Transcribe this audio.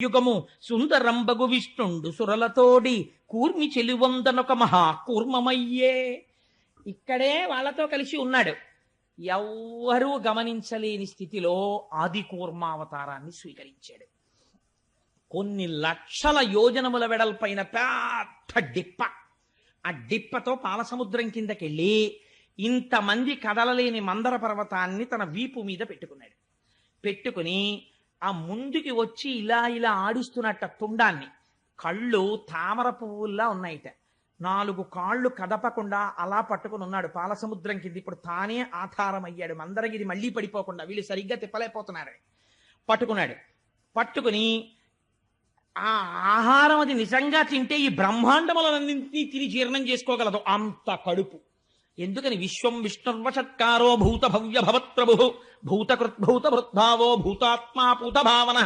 యుగము సుందరంబగు విష్ణుండు సురలతోడి కూర్మి చెలువందనొక మహా కూర్మమయ్యే. ఇక్కడే వాళ్ళతో కలిసి ఉన్నాడు. ఎవ్వరూ గమనించలేని స్థితిలో ఆది కూర్మావతారాన్ని స్వీకరించాడు. కొన్ని లక్షల యోజనముల వెడల్పైన పెద్ద డిప్ప, ఆ డిప్పతో పాలసముద్రం కిందకెళ్ళి ఇంతమంది కదలలేని మందర పర్వతాన్ని తన వీపు మీద పెట్టుకున్నాడు. పెట్టుకుని ఆ ముందుకి వచ్చి ఇలా ఇలా ఆడిస్తున్నట్ట తుండాన్ని. కళ్ళు తామర పువ్వుల్లా ఉన్నాయిట. 4 కాళ్ళు కదపకుండా అలా పట్టుకుని ఉన్నాడు పాలసముద్రం కింద. ఇప్పుడు తానే ఆధారం అయ్యాడు, మందరగిరి మళ్ళీ పడిపోకుండా, వీళ్ళు సరిగ్గా తిప్పలేకపోతున్నారని పట్టుకున్నాడు. పట్టుకుని ఆ ఆహారం అది నిజంగా తింటే ఈ బ్రహ్మాండములన్నింటినీ తిని జీర్ణం చేసుకోగలదు అంత కడుపు. ఎందుకని విశ్వం విష్ణుర్వషత్కారో భూత భవ్య భవత్ప్రభు భూతకృద్భూత భృద్భావో భూతాత్మా పూత భావన.